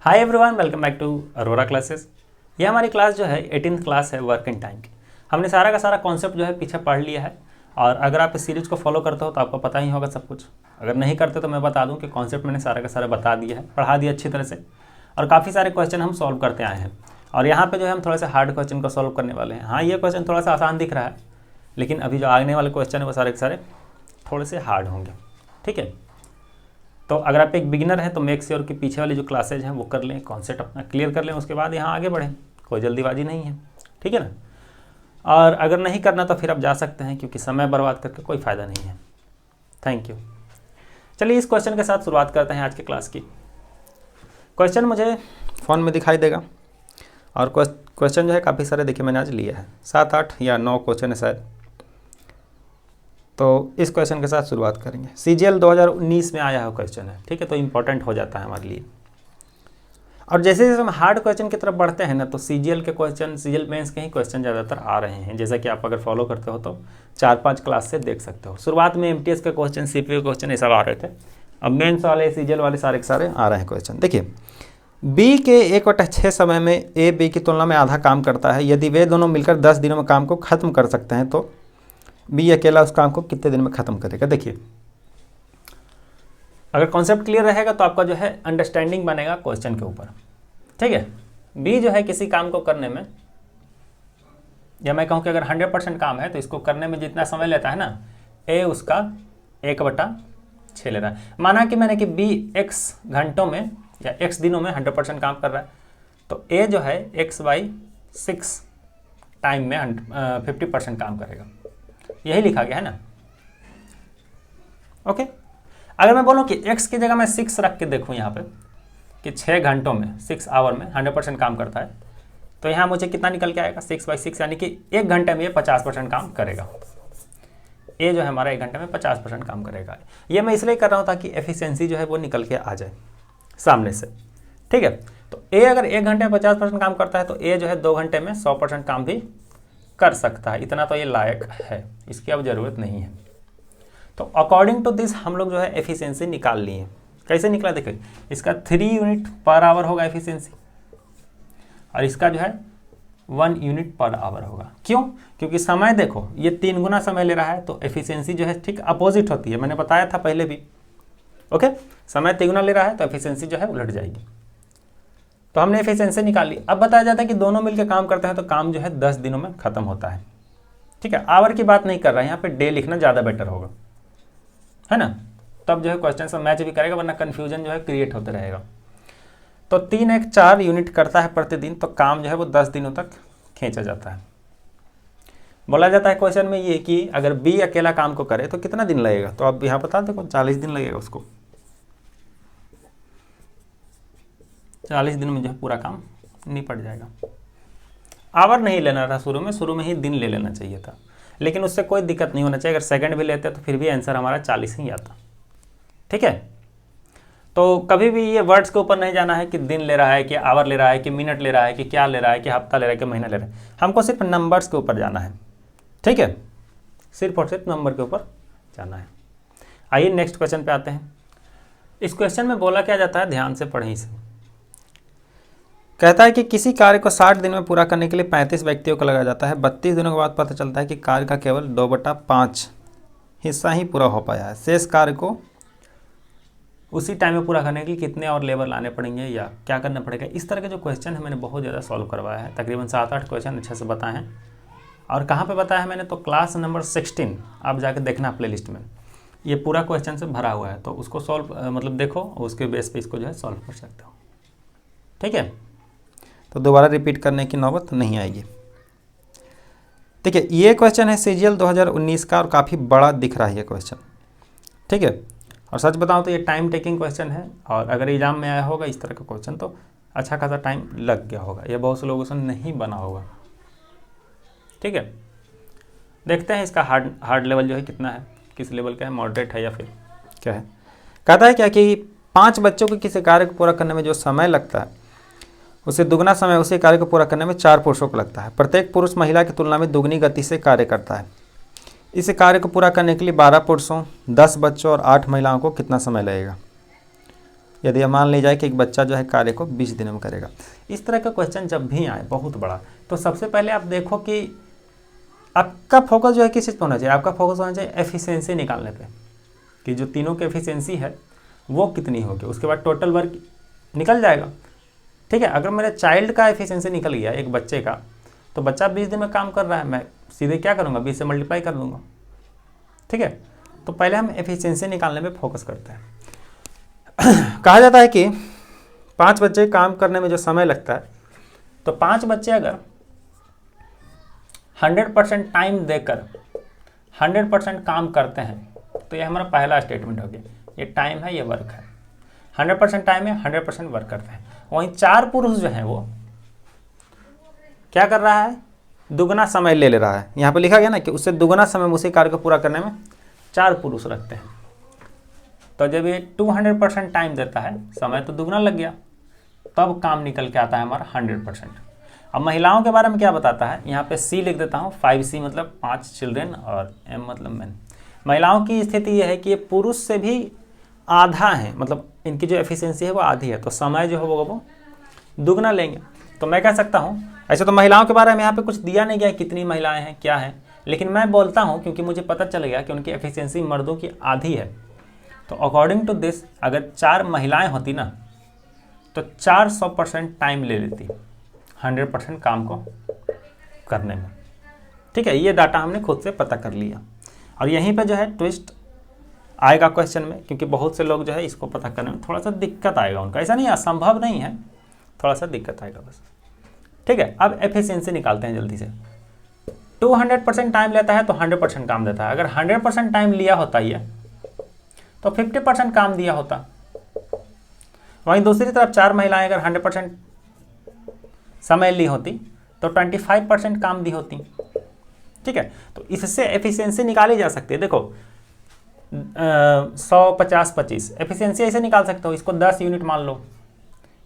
Hi everyone, welcome back to Arora classes. ये हमारी class जो है 18th क्लास है वर्क एंड टाइम की। हमने सारा का सारा कॉन्सेप्ट जो है पीछे पढ़ लिया है और अगर आप इस सीरीज़ को फॉलो करते हो तो आपको पता ही होगा सब कुछ। अगर नहीं करते तो मैं बता दूं कि कॉन्सेप्ट मैंने सारा का सारा बता दिया है, पढ़ा दिया अच्छी तरह से और काफ़ी सारे क्वेश्चन हम सॉल्व करते आए हैं। और यहाँ पर जो है हम थोड़ा सा हार्ड क्वेश्चन को सॉल्व करने वाले हैं। हाँ, ये क्वेश्चन थोड़ा सा आसान दिख रहा है, लेकिन अभी जो आने वाले क्वेश्चन है वो सारे के सारे थोड़े से हार्ड होंगे। ठीक है, तो अगर आप एक बिगिनर हैं तो मेक श्योर कि पीछे वाली जो क्लासेज हैं वो कर लें, कॉन्सेप्ट अपना क्लियर कर लें, उसके बाद यहाँ आगे बढ़ें। कोई जल्दीबाजी नहीं है, ठीक है ना। और अगर नहीं करना तो फिर आप जा सकते हैं, क्योंकि समय बर्बाद करके कोई फ़ायदा नहीं है। Thank you. चलिए इस क्वेश्चन के साथ शुरुआत करते हैं आज की क्लास की। क्वेश्चन मुझे फ़ोन में दिखाई देगा और क्वेश्चन जो है काफ़ी सारे देखिए मैंने आज लिया है, 7-8 या 9 क्वेश्चन है शायद। तो इस क्वेश्चन के साथ शुरुआत करेंगे। CGL 2019 में आया हुआ क्वेश्चन है, ठीक है, तो इम्पोर्टेंट हो जाता है हमारे लिए। और जैसे जैसे हम हार्ड क्वेश्चन की तरफ बढ़ते हैं ना, तो CGL के क्वेश्चन, CGL मेंस के ही क्वेश्चन ज़्यादातर आ रहे हैं। जैसा कि आप अगर फॉलो करते हो तो 4-5 क्लास से देख सकते हो। शुरुआत में MTS के क्वेश्चन, CPU क्वेश्चन ये सब आ रहे थे, अब मेंस वाले CGL वाले सारे के सारे आ रहे हैं क्वेश्चन। देखिए, B के 1/6 समय में A B की तुलना में आधा काम करता है। यदि वे दोनों मिलकर 10 दिनों में काम को ख़त्म कर सकते हैं तो B अकेला उस काम को कितने दिन में ख़त्म करेगा। देखिए, अगर कॉन्सेप्ट क्लियर रहेगा तो आपका जो है अंडरस्टैंडिंग बनेगा क्वेश्चन के ऊपर, ठीक है। B जो है किसी काम को करने में, या मैं कहूँ कि अगर 100% काम है तो इसको करने में जितना समय लेता है ना, A उसका 1/6 ले रहा है। माना कि मैंने कि B x घंटों में या x दिनों में 100% काम कर रहा है, तो A जो है x/6 टाइम में 50% काम करेगा। यही लिखा गया है ना, ओके। अगर मैं बोलूं कि x की जगह मैं 6 रख के देखूं यहाँ पे कि 6 घंटों में, 6 आवर में 100% काम करता है, तो यहाँ मुझे कितना निकल के आएगा, 6/6, यानी कि 1 घंटे में ये 50% काम करेगा। ये जो है हमारा 1 घंटे में 50% काम करेगा। ये मैं इसलिए कर रहा हूँ ताकि एफिशिएंसी जो है वो निकल के आ जाए सामने से, ठीक है। तो A अगर 1 घंटे में 50% काम करता है तो A जो है 2 घंटे में 100% काम भी कर सकता है। इतना तो ये लायक है, इसकी अब ज़रूरत नहीं है। तो अकॉर्डिंग टू दिस हम लोग जो है एफिशिएंसी निकाल लिए। कैसे निकला देखिए, इसका 3 यूनिट पर आवर होगा एफिशिएंसी, और इसका जो है 1 यूनिट पर आवर होगा। क्यों? क्योंकि समय देखो ये 3 गुना समय ले रहा है, तो एफिशिएंसी जो है ठीक अपोजिट होती है। मैंने बताया था पहले भी, ओके। समय 3 गुना ले रहा है तो एफिशिएंसी जो है उलट जाएगी। तो हमने एफिशिएंसी निकाल ली। अब बताया जाता है कि दोनों मिलकर काम करते हैं तो काम जो है 10 दिनों में खत्म होता है, ठीक है। आवर की बात नहीं कर रहा है यहाँ पे, डे लिखना ज़्यादा बेटर होगा, है ना। तब जो है क्वेश्चन से मैच भी करेगा, वरना कन्फ्यूजन जो है क्रिएट होता रहेगा। तो 3 1 4 यूनिट करता है प्रतिदिन, तो काम जो है वो 10 दिनों तक खींचा जाता है। बोला जाता है क्वेश्चन में ये कि अगर B अकेला काम को करे तो कितना दिन लगेगा, तो अब यहाँ बता देखो 40 दिन लगेगा उसको। 40 दिन में जो है पूरा काम निपट जाएगा। आवर नहीं लेना था शुरू में ही दिन ले लेना चाहिए था, लेकिन उससे कोई दिक्कत नहीं होना चाहिए। अगर सेकंड भी लेते तो फिर भी आंसर हमारा 40 ही आता, ठीक है। तो कभी भी ये वर्ड्स के ऊपर नहीं जाना है कि दिन ले रहा है, कि आवर ले रहा है, कि मिनट ले रहा है, कि क्या ले रहा है, कि हफ्ता ले रहा है, कि महीना ले रहा है। हमको सिर्फ नंबर्स के ऊपर जाना है, ठीक है, सिर्फ और सिर्फ नंबर के ऊपर जाना है। आइए नेक्स्ट क्वेश्चन पे आते हैं। इस क्वेश्चन में बोला क्या जाता है, ध्यान से पढ़ें इसे। कहता है कि किसी कार्य को 60 दिन में पूरा करने के लिए 35 व्यक्तियों को लगाया जाता है। 32 दिनों के बाद पता चलता है कि कार्य का केवल 2/5 हिस्सा ही पूरा हो पाया है। शेष कार्य को उसी टाइम में पूरा करने के लिए कितने और लेबर लाने पड़ेंगे या क्या करना पड़ेगा। इस तरह के जो क्वेश्चन है मैंने बहुत ज़्यादा सॉल्व करवाया है, तकरीबन 7-8 क्वेश्चन अच्छे से बताए हैं। और कहाँ पर बताया है मैंने, तो क्लास नंबर 16 आप जाकर देखना प्ले लिस्ट में, ये पूरा क्वेश्चन से भरा हुआ है। तो उसको सॉल्व मतलब देखो, उसके बेस पे इसको जो है सॉल्व कर सकते हो, ठीक है। तो दोबारा रिपीट करने की नौबत नहीं आएगी। देखिए, ये क्वेश्चन है CGL 2019 का और काफ़ी बड़ा दिख रहा है ये क्वेश्चन, ठीक है। और सच बताऊं तो ये टाइम टेकिंग क्वेश्चन है, और अगर एग्जाम में आया होगा इस तरह का क्वेश्चन तो अच्छा खासा टाइम लग गया होगा, ये बहुत से लोगों से नहीं बना होगा, ठीक है। देखते हैं इसका हार्ड लेवल जो है कितना है, किस लेवल का है, मॉडरेट है या फिर क्या है। कहता है क्या कि 5 बच्चों को किसी कार्य को पूरा करने में जो समय लगता है उसे दुगना समय उसी कार्य को पूरा करने में 4 पुरुषों को लगता है। प्रत्येक पुरुष महिला की तुलना में दुगनी गति से कार्य करता है। इस कार्य को पूरा करने के लिए 12 पुरुषों, 10 बच्चों और 8 महिलाओं को कितना समय लगेगा। यदि मान ली जाए कि एक बच्चा जो है कार्य को 20 दिनों में करेगा। इस तरह का क्वेश्चन जब भी आए बहुत बड़ा, तो सबसे पहले आप देखो कि आपका फोकस जो है किस चीज़ पर होना चाहिए। आपका फोकस होना चाहिए एफिशिएंसी निकालने पे, कि जो तीनों की एफिशिएंसी है वो कितनी होगी, उसके बाद टोटल वर्क निकल जाएगा। ठीक है, अगर मेरे चाइल्ड का एफिशिएंसी निकल गया एक बच्चे का, तो बच्चा 20 दिन में काम कर रहा है, मैं सीधे क्या करूँगा, 20 से मल्टीप्लाई कर दूँगा। ठीक है, तो पहले हम एफिशिएंसी निकालने में फोकस करते हैं। कहा जाता है कि 5 बच्चे काम करने में जो समय लगता है, तो 5 बच्चे अगर 100% टाइम देकर 100% काम करते हैं, तो ये हमारा पहला स्टेटमेंट हो गया। ये टाइम है, ये वर्क है। 100% टाइम है, 100% वर्क करते हैं। वहीं 4 पुरुष जो हैं वो क्या कर रहा है, दुगना समय ले रहा है। यहाँ पे लिखा गया ना कि उससे दुगना समय उसी कार्य को पूरा करने में 4 पुरुष रखते हैं। तो जब ये 200% टाइम देता है, समय तो दुगना लग गया, तब काम निकल के आता है हमारा 100%। अब महिलाओं के बारे में क्या बताता है, यहाँ पे सी लिख देता हूँ, 5C मतलब 5 चिल्ड्रेन और M मतलब मैन। महिलाओं की स्थिति यह है कि ये पुरुष से भी आधा है, मतलब इनकी जो एफिशिएंसी है वो आधी है, तो समय जो है वो दुगना लेंगे। तो मैं कह सकता हूँ, ऐसे तो महिलाओं के बारे में यहाँ पे कुछ दिया नहीं गया कितनी महिलाएं हैं क्या है, लेकिन मैं बोलता हूँ क्योंकि मुझे पता चल गया कि उनकी एफिशिएंसी मर्दों की आधी है। तो अकॉर्डिंग टू दिस अगर 4 महिलाएं होती ना, तो 400% टाइम ले लेती 100% काम को करने में। ठीक है, ये डाटा हमने खुद से पता कर लिया। और यहीं पे जो है ट्विस्ट आएगा क्वेश्चन में, क्योंकि बहुत से लोग जो है इसको पता करने में थोड़ा सा दिक्कत आएगा उनका। ऐसा नहीं असंभव नहीं है, थोड़ा सा दिक्कत आएगा बस। ठीक है, अब एफिशिएंसी निकालते हैं जल्दी से। 200% टाइम लेता है तो 100% काम देता है। अगर 100% टाइम लिया होता ये, तो 50% काम दिया होता। वहीं दूसरी तरफ 4 महिलाएं अगर 100% समय ली होती, तो 25% काम दी होती। ठीक है, तो इससे एफिशिएंसी निकाली जा सकती है। देखो 100, 50, 25 एफिशिएंसी ऐसे निकाल सकते हो। इसको 10 यूनिट मान लो,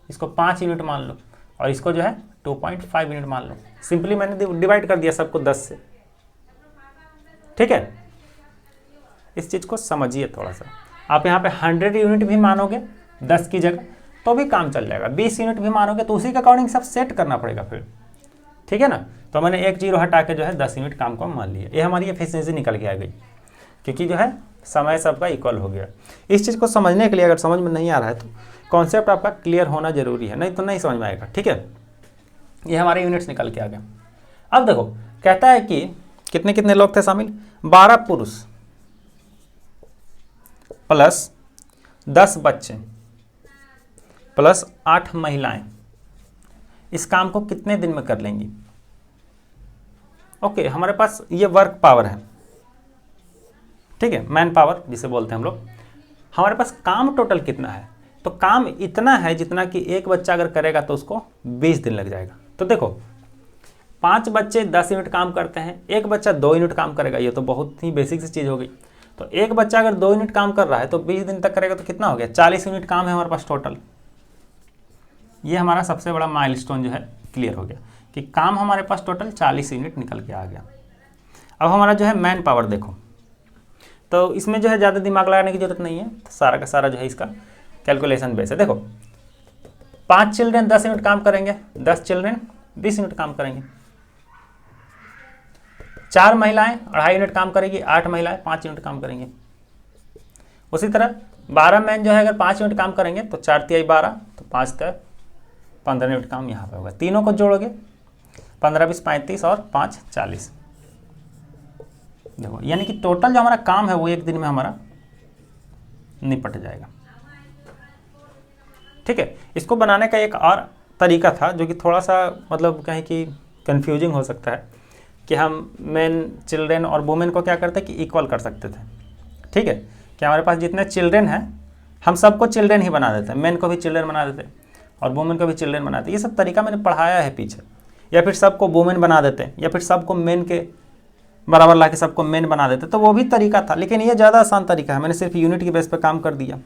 इसको 5 यूनिट मान लो, और इसको जो है 2.5 यूनिट मान लो। सिंपली मैंने डिवाइड कर दिया सबको 10 से। ठीक है, इस चीज़ को समझिए थोड़ा सा। आप यहाँ पे 100 यूनिट भी मानोगे 10 की जगह तो भी काम चल जाएगा। 20 यूनिट भी मानोगे तो उसी के अकॉर्डिंग सब सेट करना पड़ेगा फिर। ठीक है ना, तो मैंने एक जीरो हटा के जो है 10 यूनिट काम को मान लिया। ये हमारी एफिशिएंसी निकल के आ गई, क्योंकि जो है समय सबका इक्वल हो गया। इस चीज़ को समझने के लिए अगर समझ में नहीं आ रहा है तो कॉन्सेप्ट आपका क्लियर होना जरूरी है, नहीं तो नहीं समझ में आएगा। ठीक है, ये हमारे यूनिट्स निकल के आ गए। अब देखो कहता है कि कितने कितने लोग थे शामिल, 12 पुरुष प्लस 10 बच्चे प्लस 8 महिलाएं इस काम को कितने दिन में कर लेंगी। ओके, हमारे पास ये वर्क पावर है। ठीक है, मैन पावर जिसे बोलते हैं हम लोग। हमारे पास काम टोटल कितना है, तो काम इतना है जितना कि एक बच्चा अगर करेगा तो उसको 20 दिन लग जाएगा। तो देखो 5 बच्चे 10 यूनिट काम करते हैं, एक बच्चा 2 यूनिट काम करेगा। ये तो बहुत ही बेसिक सी चीज़ हो गई। तो एक बच्चा अगर 2 यूनिट काम कर रहा है तो 20 दिन तक करेगा तो कितना हो गया, 40 यूनिट काम है हमारे पास टोटल। ये हमारा सबसे बड़ा माइलस्टोन जो है क्लियर हो गया कि काम हमारे पास टोटल 40 यूनिट निकल के आ गया। अब हमारा जो है मैन पावर देखो, तो इसमें जो है ज़्यादा दिमाग लगाने की जरूरत नहीं है, सारा का सारा जो है इसका कैलकुलेशन बेस है। देखो 5 चिल्ड्रेन 10 यूनिट काम करेंगे, 10 चिल्ड्रेन 20 यूनिट काम करेंगे। 4 महिलाएं 2.5 यूनिट काम करेगी, 8 महिलाएं 5 यूनिट काम करेंगी। उसी तरह 12 मैन जो है अगर 5 यूनिट काम करेंगे तो 4 तिहाई 12, तो 5 तिहाई 15 यूनिट काम यहाँ पे होगा। तीनों को जोड़ोगे 15 20 35 और 5 40। देखो यानी कि टोटल जो हमारा काम है वो एक दिन में हमारा निपट जाएगा। ठीक है, इसको बनाने का एक और तरीका था जो कि थोड़ा सा मतलब कहें कि कंफ्यूजिंग हो सकता है, कि हम मेन चिल्ड्रेन और वुमेन को क्या करते कि इक्वल कर सकते थे। ठीक है, कि हमारे पास जितने चिल्ड्रेन हैं हम सबको चिल्ड्रेन ही बना देते हैं, मेन को भी चिल्ड्रेन बना देते और वुमेन को भी चिल्ड्रेन बना देते। ये सब तरीका मैंने पढ़ाया है पीछे। या फिर सबको वुमेन बना देते, या फिर सबको मेन के बराबर ला के सबको मेन बना देते, तो वो भी तरीका था। लेकिन ये ज़्यादा आसान तरीका है, मैंने सिर्फ यूनिट की बेस पर काम कर दिया।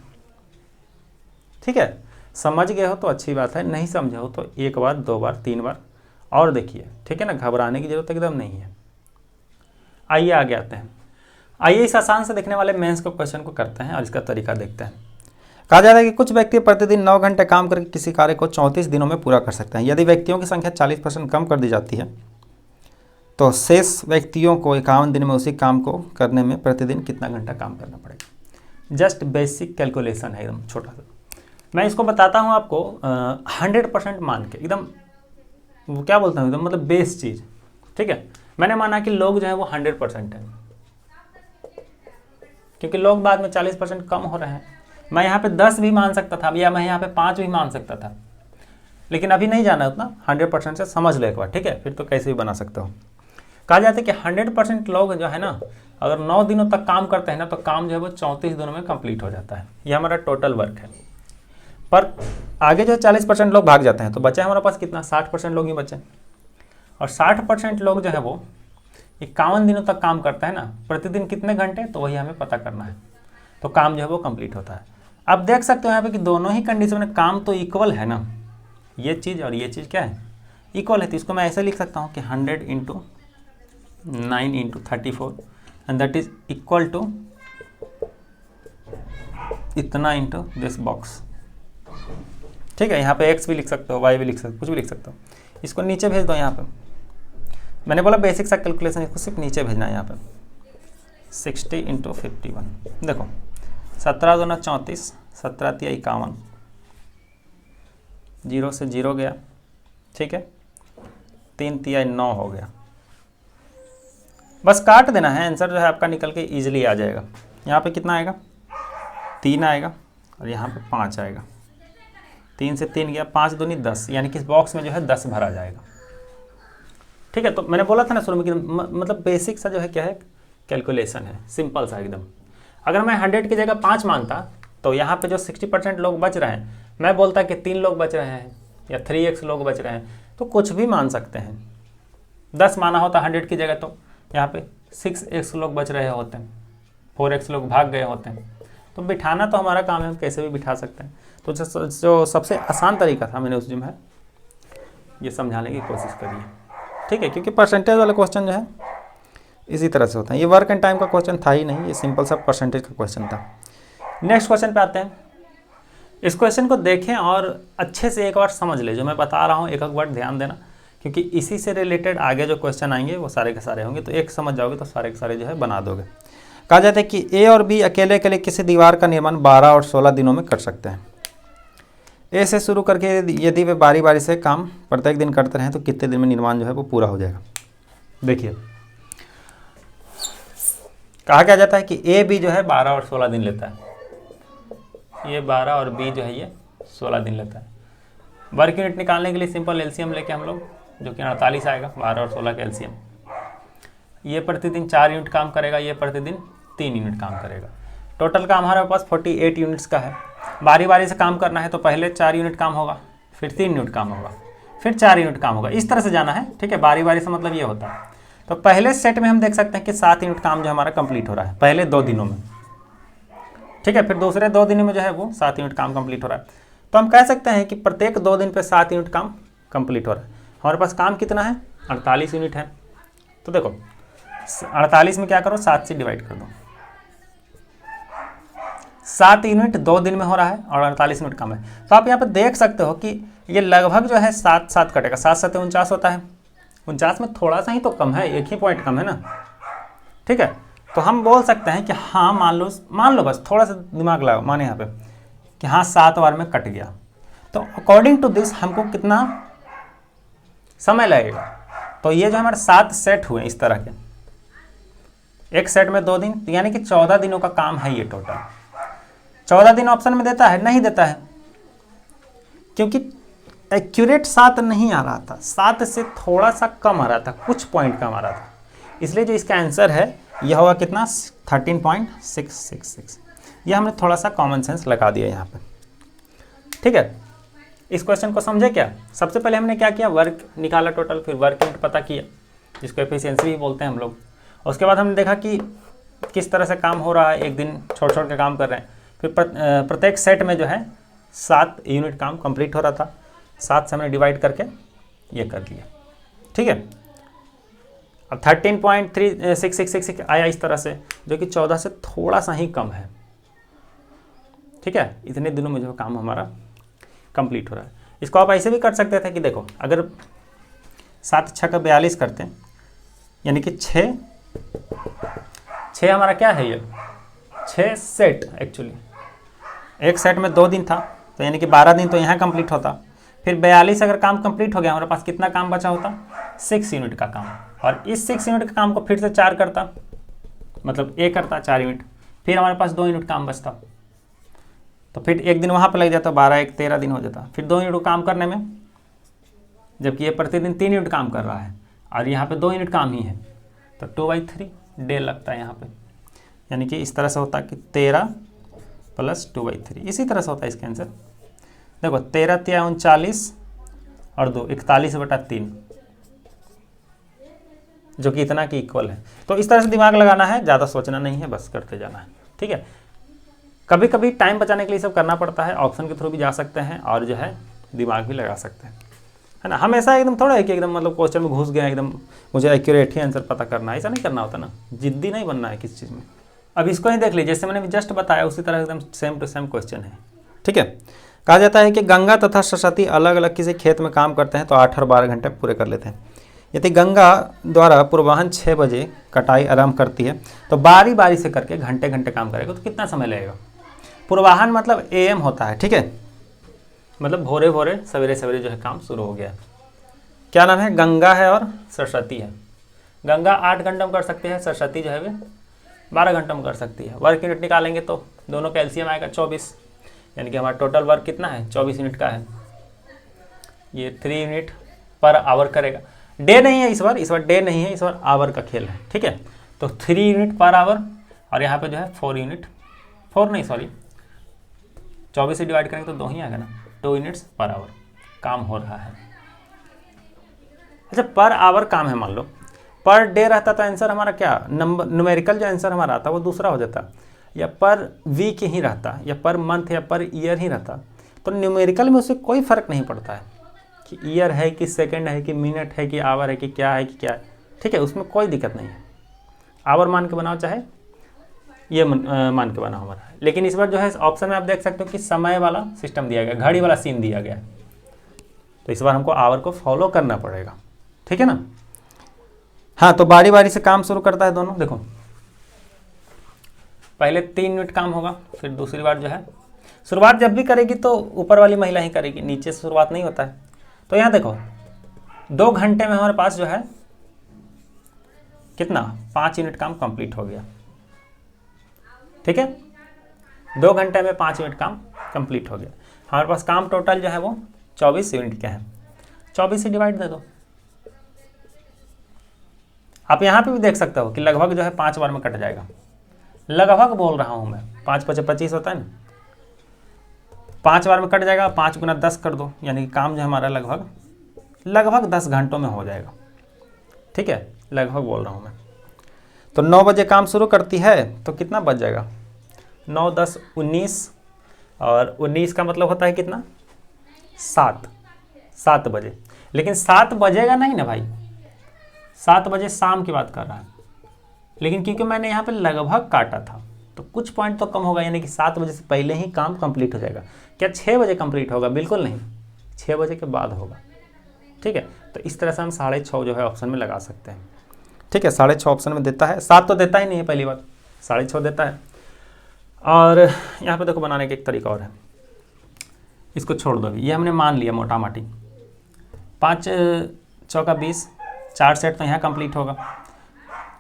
ठीक है, समझ गए हो तो अच्छी बात है, नहीं समझे हो तो 1 बार 2 बार 3 बार और देखिए। ठीक है ना, घबराने की जरूरत एकदम नहीं है। आइए आगे आते हैं। आइए इस आसान से देखने वाले मेंस के क्वेश्चन को करते हैं और इसका तरीका देखते हैं। कहा जाता है कि कुछ व्यक्ति प्रतिदिन 9 घंटे काम करके किसी कार्य को 34 दिनों में पूरा कर सकते हैं। यदि व्यक्तियों की संख्या 40% कम कर दी जाती है तो शेष व्यक्तियों को 51 दिन में उसी काम को करने में प्रतिदिन कितना घंटा काम करना पड़ेगा। जस्ट बेसिक कैलकुलेशन है, एकदम छोटा सा। मैं इसको बताता हूँ आपको 100% मान के, एकदम वो क्या बोलता हूँ, एकदम मतलब बेस चीज़। ठीक है, मैंने माना कि लोग जो है वो 100% है, क्योंकि लोग बाद में 40% कम हो रहे हैं। मैं यहाँ पे 10 भी मान सकता था, या मैं यहाँ पे 5 भी मान सकता था, लेकिन अभी नहीं जाना उतना। 100% से समझ लो एक बार, ठीक है, फिर तो कैसे भी बना सकते हो। कहा जाता है कि 100% लोग जो है ना, अगर 9 दिनों तक काम करते हैं ना, तो काम जो है वो 34 दिनों में कंप्लीट हो जाता है। ये हमारा टोटल वर्क है। पर आगे जो 40% लोग भाग जाते हैं, तो बचा हमारे पास कितना, 60% लोग ही बचे। और 60% लोग जो है वो 51 दिनों तक काम करते हैं ना, प्रतिदिन कितने घंटे, तो वही हमें पता करना है। तो काम जो है वो कंप्लीट होता है। अब देख सकते हो यहाँ पे कि दोनों ही कंडीशन में काम तो इक्वल है ना, ये चीज़ और ये चीज़ क्या है, इक्वल है। तो इसको मैं ऐसे लिख सकता हूँ कि 100 × 9 × 34 and that is equal to इतना इंटू दिस बॉक्स। ठीक है, यहाँ पे x भी लिख सकते हो, y भी लिख सकते हो, कुछ भी लिख सकते हो। इसको नीचे भेज दो। यहाँ पे मैंने बोला बेसिक सा कैलकुलेशन, इसको सिर्फ नीचे भेजना है। यहाँ पे 60 × 51, देखो 17 दूना 34, 17 तिया 51, 0 से 0 गया। ठीक है, 3 तिया 9 हो गया। बस काट देना है, आंसर जो है आपका निकल के ईजिली आ जाएगा। यहाँ पे कितना आएगा, 3 आएगा, और यहाँ पे 5 आएगा। 3 से 3 गया, 5 दूनी 10, यानी कि इस बॉक्स में जो है 10 भरा जाएगा। ठीक है, तो मैंने बोला था ना शुरू में कि मतलब बेसिक सा जो है क्या है, कैलकुलेशन है, सिंपल सा एकदम। अगर मैं 100 की जगह 5 मानता, तो यहाँ पे जो 60% लोग बच रहे हैं, मैं बोलता कि 3 लोग बच रहे हैं या 3x लोग बच रहे हैं, तो कुछ भी मान सकते हैं। 10 माना होता 100 की जगह, तो यहाँ पे 6x लोग बच रहे होते हैं, 4x लोग भाग गए होते हैं। तो बिठाना तो हमारा काम है, हम कैसे भी बिठा सकते हैं। तो जो सबसे आसान तरीका था, मैंने उस जो है ये समझाने की कोशिश करी है। ठीक है, क्योंकि परसेंटेज वाला क्वेश्चन जो है इसी तरह से होता है। ये वर्क एंड टाइम का क्वेश्चन था ही नहीं, ये सिंपल सा परसेंटेज का क्वेश्चन था। नेक्स्ट क्वेश्चन पे आते हैं। इस क्वेश्चन को देखें और अच्छे से एक बार समझ ले, जो मैं बता रहा हूँ एक एक वर्ड ध्यान देना, क्योंकि इसी से रिलेटेड आगे जो क्वेश्चन आएंगे वो सारे के सारे होंगे। तो एक समझ जाओगे तो सारे के सारे जो है बना दोगे। कहा जाता है कि ए और बी अकेले अकेले किसी दीवार का निर्माण 12 और 16 दिनों में कर सकते हैं। ए से शुरू करके यदि वे बारी बारी से काम प्रत्येक दिन करते रहें तो कितने दिन में निर्माण जो है वो पूरा हो जाएगा। देखिए, कहा क्या जाता है कि ए बी जो है 12 और 16 दिन लेता है, ये 12 और बी जो है ये 16 दिन लेता है। वर्क यूनिट निकालने के लिए सिंपल एलसीएम लेके हम लोग, जो कि 48 आएगा, 12 और 16 का एलसीएम। ये प्रतिदिन 4 यूनिट काम करेगा, ये प्रतिदिन 3 यूनिट काम करेगा। टोटल काम हमारे पास 48 यूनिट्स का है। बारी बारी से काम करना है, तो पहले 4 यूनिट काम होगा, फिर 3 यूनिट काम होगा, फिर 4 यूनिट काम होगा, इस तरह से जाना है। ठीक है, बारी बारी से मतलब ये होता है। तो पहले सेट में हम देख सकते हैं कि 7 यूनिट काम जो हमारा कंप्लीट हो रहा है पहले 2 दिनों में। ठीक है, फिर दूसरे 2 दिनों में जो है वो 7 यूनिट काम कंप्लीट हो रहा है। तो हम कह सकते हैं कि प्रत्येक 2 दिन पे 7 यूनिट काम कंप्लीट हो रहा है। हमारे पास काम कितना है, 48 यूनिट है। तो देखो 48 में क्या करो, 7 से डिवाइड कर दो। 7 यूनिट 2 दिन में हो रहा है और 48 यूनिट काम है। तो आप यहाँ पे देख सकते हो कि ये लगभग जो है 7 कटेगा, 7 7 49 होता है। 49 में थोड़ा सा ही तो कम है, एक ही पॉइंट कम है ना। ठीक है, तो हम बोल सकते हैं कि हाँ, मान लो बस थोड़ा सा दिमाग लगाओ, माने यहाँ पे कि हाँ 7 बार में कट गया। तो अकॉर्डिंग टू दिस हमको कितना समय लगेगा। तो ये जो हमारे 7 सेट हुए इस तरह के, एक सेट में 2 दिन, यानी कि 14 दिनों का काम है ये टोटल। 14 दिन ऑप्शन में देता है, नहीं देता है, क्योंकि एक्यूरेट 7 नहीं आ रहा था, 7 से थोड़ा सा कम आ रहा था, कुछ पॉइंट कम आ रहा था। इसलिए जो इसका आंसर है यह होगा कितना, 13.666। यह हमने थोड़ा सा कॉमन सेंस लगा दिया यहाँ पे। ठीक है, इस क्वेश्चन को समझे क्या। सबसे पहले हमने क्या किया, वर्क निकाला टोटल, फिर वर्क यूनिट पता किया, जिसको एफिशिएंसी भी बोलते हैं हम लोग। उसके बाद हमने देखा कि किस तरह से काम हो रहा है, एक दिन छोड़ छोड़ के काम कर रहे हैं। फिर प्रत्येक सेट में जो है 7 यूनिट काम कंप्लीट हो रहा था, 7 से हमने डिवाइड करके ये कर लिया। ठीक है, अब 13.3666 आया इस तरह से, जो कि 14 से थोड़ा सा ही कम है। ठीक ठीक है, इतने दिनों में जो काम हमारा कंप्लीट हो रहा है। इसको आप ऐसे भी कर सकते थे कि देखो, अगर 7 6 का 42 करते हैं, यानी कि 6 हमारा क्या है, ये 6 सेट एक्चुअली, एक सेट में 2 दिन था, तो यानी कि 12 दिन तो यहाँ कंप्लीट होता। फिर 42 अगर काम कंप्लीट हो गया, हमारे पास कितना काम बचा होता, 6 यूनिट का काम, और इस 6 यूनिट का काम को फिर से 4 करता, मतलब एक करता 4 यूनिट, फिर हमारे पास 2 यूनिट काम बचता, तो फिर एक दिन वहाँ पे लग जाता, 12 1 13 दिन हो जाता, फिर 2 यूनिट काम करने में, जबकि ये प्रतिदिन 3 यूनिट काम कर रहा है और यहाँ पे 2 यूनिट काम ही है, तो 2/3 डे लगता है यहाँ पे। यानी कि इस तरह से होता है कि 13 + 2/3, इसी तरह से होता है इसका आंसर। देखो 13 × 39 और 2 41/3, जो कि इतना की इक्वल है। तो इस तरह से दिमाग लगाना है, ज़्यादा सोचना नहीं है, बस करते जाना है, ठीक है। कभी कभी टाइम बचाने के लिए सब करना पड़ता है, ऑप्शन के थ्रू भी जा सकते हैं और जो है दिमाग भी लगा सकते हैं, है ना। हमेशा एकदम थोड़ा है कि एकदम मतलब क्वेश्चन में घुस गया एकदम मुझे एक्यूरेट ही आंसर पता करना है, ऐसा नहीं करना होता ना, जिद्दी नहीं बनना है किसी चीज़ में। अब इसको ही देख लीजिए, जैसे मैंने जस्ट बताया उसी तरह एकदम सेम टू सेम क्वेश्चन है, ठीक है। कहा जाता है कि गंगा तथा सरस्वती अलग अलग किसी खेत में काम करते हैं तो 8 और 12 घंटे पूरे कर लेते हैं। यदि गंगा द्वारा पूर्वाह्न 6 बजे कटाई आरंभ करती है तो बारी बारी से करके घंटे घंटे काम करेगा, तो कितना समय लगेगा। पूर्वाह्न मतलब AM होता है, ठीक है, मतलब भोरे भोरे सवेरे सवेरे जो है काम शुरू हो गया। क्या नाम है, गंगा है और सरस्वती है। गंगा 8 घंटे में कर सकते हैं, सरस्वती जो है वे 12 घंटे में कर सकती है। वर्क यूनिट निकालेंगे तो दोनों का एलसीएम आएगा 24, यानी कि हमारा टोटल वर्क कितना है, 24 यूनिट का है। ये 3 यूनिट पर आवर करेगा। डे नहीं है इस बार डे नहीं है, इस बार आवर का खेल है, ठीक है। तो 3 यूनिट पर आवर, और यहाँ पे जो है 4 यूनिट, 24 से डिवाइड करेंगे तो 2 ही आएगा ना, 2 यूनिट्स पर आवर काम हो रहा है। अच्छा, पर आवर काम है, मान लो पर डे रहता तो आंसर हमारा क्या, नंबर न्यूमेरिकल जो आंसर हमारा आता वो दूसरा हो जाता, या पर वीक ही रहता, या पर मंथ या पर ईयर ही रहता, तो न्यूमेरिकल में उससे कोई फ़र्क नहीं पड़ता है कि ईयर है कि सेकंड है कि मिनट है कि आवर है कि क्या है कि क्या है, ठीक है, उसमें कोई दिक्कत नहीं है। आवर मान के बनाओ चाहे ये मान के बनाओ हमारा। लेकिन इस बार जो है ऑप्शन में आप देख सकते हो कि समय वाला सिस्टम दिया गया, घड़ी वाला सीन दिया गया, तो इस बार हमको आवर को फॉलो करना पड़ेगा, ठीक है ना। हाँ, तो बारी बारी से काम शुरू करता है दोनों। देखो पहले 3 यूनिट काम होगा, फिर दूसरी बार जो है शुरुआत जब भी करेगी तो ऊपर वाली महिला ही करेगी, नीचे से शुरुआत नहीं होता है। तो यहाँ देखो 2 घंटे में हमारे पास जो है कितना, 5 यूनिट काम कंप्लीट हो गया, ठीक है। 2 घंटे में 5 यूनिट काम कंप्लीट हो गया। हमारे पास काम टोटल जो है वो 24 यूनिट का है, 24 से डिवाइड दे दो। आप यहाँ पे भी देख सकते हो कि लगभग जो है 5 बार में कट जाएगा, लगभग बोल रहा हूँ मैं, 5 × 25 होता है ना, 5 बार में कट जाएगा। 5 × 10 कर दो, यानी कि काम जो हमारा लगभग 10 घंटों में हो जाएगा, ठीक है, लगभग बोल रहा हूँ मैं। तो 9 बजे काम शुरू करती है तो कितना बच जाएगा, 9 10 19, और 19 का मतलब होता है कितना, 7 बजे। लेकिन 7 बजेगा नहीं ना भाई, 7 बजे शाम की बात कर रहा है, लेकिन क्योंकि मैंने यहाँ पे लगभग काटा था तो कुछ पॉइंट तो कम होगा, यानी कि 7 बजे से पहले ही काम कंप्लीट हो जाएगा। क्या 6 बजे कंप्लीट होगा, बिल्कुल नहीं, 6 बजे के बाद होगा, ठीक है। तो इस तरह से हम 6:30 जो है ऑप्शन में लगा सकते हैं, ठीक है। 6:30 ऑप्शन में देता है, 7 तो देता ही नहीं है, पहली बात 6:30 देता है। और यहाँ पे देखो बनाने का एक तरीका और है, इसको छोड़ दो अभी, ये हमने मान लिया मोटा माटी, 5 × 20, 4 सेट तो यहाँ कंप्लीट होगा।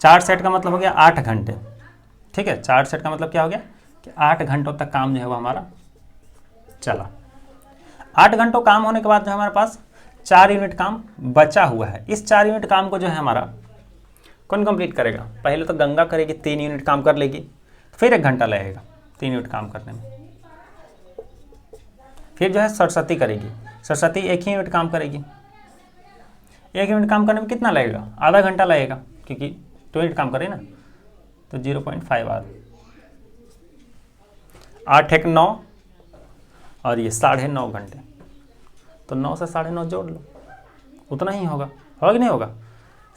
4 सेट का मतलब हो गया 8 घंटे, ठीक है। 4 सेट का मतलब क्या हो गया कि 8 घंटों तक काम जो है वो हमारा चला। 8 घंटों काम होने के बाद जो हमारे पास 4 यूनिट काम बचा हुआ है। इस 4 यूनिट काम को जो है हमारा कौन कंप्लीट करेगा, पहले तो गंगा करेगी, 3 यूनिट काम कर लेगी, फिर 1 घंटा लगेगा 3 यूनिट काम करने में। फिर जो है सरस्वती करेगी, सरस्वती 1 ही यूनिट काम करेगी। 1 यूनिट काम करने में कितना लगेगा, आधा घंटा लगेगा, क्योंकि 2 यूनिट काम करे ना, तो 0.5 आवर, 8 × 9 और ये 9.5 घंटे, तो 9 से 9.5 जोड़ लो, उतना ही होगा कि नहीं होगा,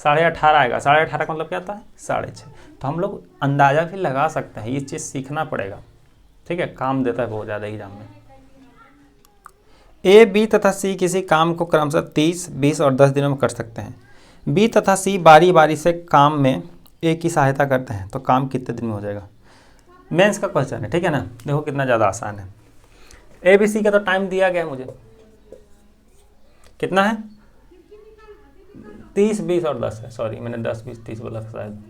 18.5 आएगा। 18.5 का मतलब क्या आता है, 6.5। तो हम लोग अंदाज़ा भी लगा सकते हैं, ये चीज़ सीखना पड़ेगा, ठीक है, काम देता है बहुत ज़्यादा एग्जाम में। ए, बी तथा सी किसी काम को क्रमशः 30, 20 और 10 दिनों में कर सकते हैं। बी तथा सी बारी बारी से काम में ए की सहायता करते हैं, तो काम कितने दिन में हो जाएगा? मेंस का क्वेश्चन है, ठीक है ना। देखो कितना ज़्यादा आसान है। ए बी सी का तो टाइम दिया गया है मुझे, कितना है? 30, 20 और 10 है। सॉरी, मैंने 10, 20, 30 बोला था शायद।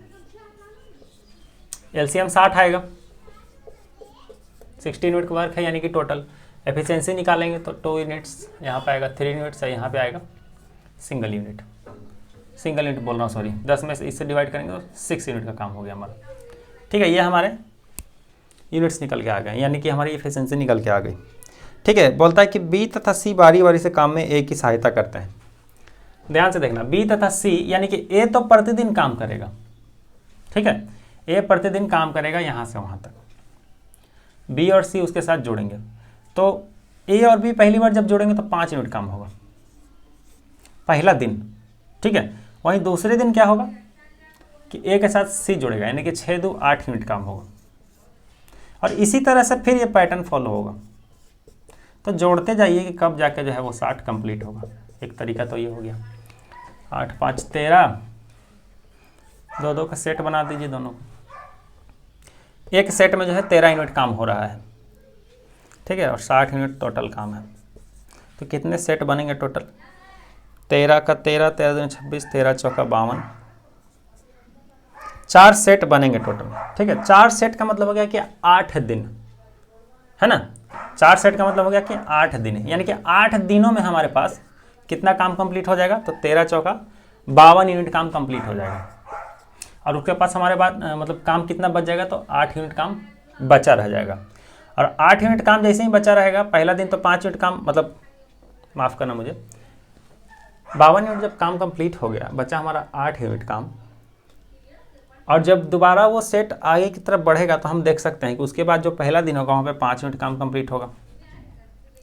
एलसीएम 60 आएगा, 60 यूनिट का वर्क है, यानी कि टोटल एफिशिएंसी निकालेंगे तो 2 यूनिट्स यहाँ पे आएगा, 3 यूनिट्स है, यहाँ पे आएगा सिंगल यूनिट बोल रहा हूँ, सॉरी। 10 में से इससे डिवाइड करेंगे तो 6 यूनिट का काम हो गया हमारा। ठीक है, ये हमारे यूनिट्स निकल के आ गए, यानी कि हमारी एफिशिएंसी निकल के आ गई। ठीक है, बोलता है कि बी तथा सी बारी बारी से काम में ए की सहायता करते हैं। ध्यान से देखना, बी तथा सी यानी कि ए तो प्रतिदिन काम करेगा, ठीक है, ए प्रतिदिन काम करेगा यहाँ से वहाँ तक। बी और सी उसके साथ जोड़ेंगे तो ए और बी पहली बार जब जोड़ेंगे तो 5 यूनिट काम होगा पहला दिन, ठीक है। वहीं दूसरे दिन क्या होगा कि ए के साथ सी जुड़ेगा, यानी कि 6 2 8 यूनिट काम होगा। और इसी तरह से फिर ये पैटर्न फॉलो होगा, तो जोड़ते जाइए कि कब जाके जो है वो 60 कंप्लीट होगा। एक तरीका तो ये हो गया। 8 5 13, 2 2 का सेट बना दीजिए दोनों को। एक सेट में जो है 13 यूनिट काम हो रहा है, ठीक है, और 60 यूनिट टोटल काम है। तो कितने सेट बनेंगे टोटल? 13 का 13, 13 दूनी 26, 13 चौका 52, 4 सेट बनेंगे टोटल, ठीक है। 4 सेट का मतलब हो गया कि 8 दिन, है ना। 4 सेट का मतलब हो गया कि 8 दिन, यानी कि 8 दिनों में हमारे पास कितना काम कंप्लीट हो जाएगा? तो 13 चौका 52 यूनिट काम कंप्लीट हो जाएगा। और उसके पास हमारे पास मतलब काम कितना बच जाएगा? तो 8 यूनिट काम बचा रह जाएगा। और 8 यूनिट काम जैसे ही बचा रहेगा, पहला दिन तो 5 यूनिट काम, मतलब माफ़ करना मुझे, 52 यूनिट जब काम कंप्लीट हो गया, बचा हमारा 8 यूनिट काम। और जब दोबारा वो सेट आगे की तरफ बढ़ेगा तो हम देख सकते हैं कि उसके बाद जो पहला दिन होगा वहाँ पे 5 यूनिट काम कंप्लीट होगा,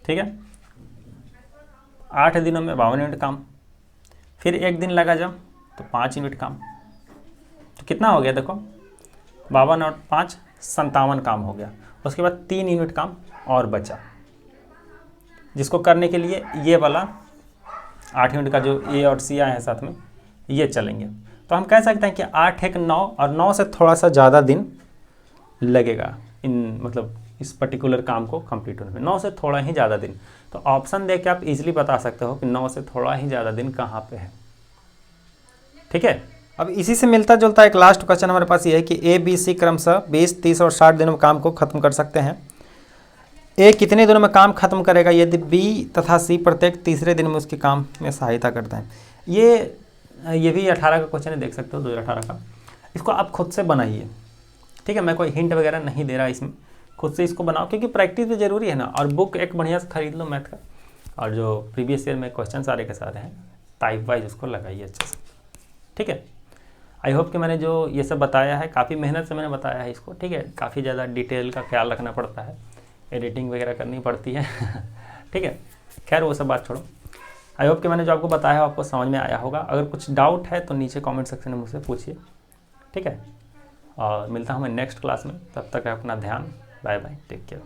ठीक है। 8 दिनों में 52 यूनिट काम, फिर एक दिन लगा जब तो 5 यूनिट काम, तो कितना हो गया? देखो 52 और 5 57 काम हो गया। उसके बाद 3 यूनिट काम और बचा, जिसको करने के लिए ये वाला 8 यूनिट का जो ए और सी आए हैं साथ में, ये चलेंगे। तो हम कह सकते हैं कि 8 1 9, और 9 से थोड़ा सा ज़्यादा दिन लगेगा इन मतलब इस पर्टिकुलर काम को कंप्लीट होने में, 9 से थोड़ा ही ज़्यादा दिन। तो ऑप्शन देख के आप इजीली बता सकते हो कि 9 से थोड़ा ही ज़्यादा दिन कहाँ पे है, ठीक है। अब इसी से मिलता जुलता एक लास्ट क्वेश्चन हमारे पास ये है कि ए बी सी क्रमशः 20, 30 और 60 दिनों में काम को खत्म कर सकते हैं। ए कितने दिनों में काम खत्म करेगा यदि बी तथा सी प्रत्येक तीसरे दिन में उसके काम में सहायता करते हैं? ये भी 18 का क्वेश्चन है, देख सकते हो 2018 का। इसको आप खुद से बनाइए, ठीक है। मैं कोई हिंट वगैरह नहीं दे रहा इसमें, खुद से इसको बनाओ, क्योंकि प्रैक्टिस भी जरूरी है ना। और बुक एक बढ़िया से खरीद लो मैथ का, और जो प्रीवियस ईयर में क्वेश्चन सारे के सारे हैं टाइप वाइज उसको लगाइए अच्छे से, ठीक है। आई होप कि मैंने जो ये सब बताया है, काफ़ी मेहनत से मैंने बताया है इसको, ठीक है। काफ़ी ज़्यादा डिटेल का ख्याल रखना पड़ता है, एडिटिंग वगैरह करनी पड़ती है ठीक है। खैर वो सब बात छोड़ो। आई होप कि मैंने जो आपको बताया है आपको समझ में आया होगा। अगर कुछ डाउट है तो नीचे कमेंट सेक्शन में मुझसे पूछिए, ठीक है। और मिलता हूँ मैं नेक्स्ट क्लास में, तब तक अपना ध्यान, बाय बाय, टेक केयर।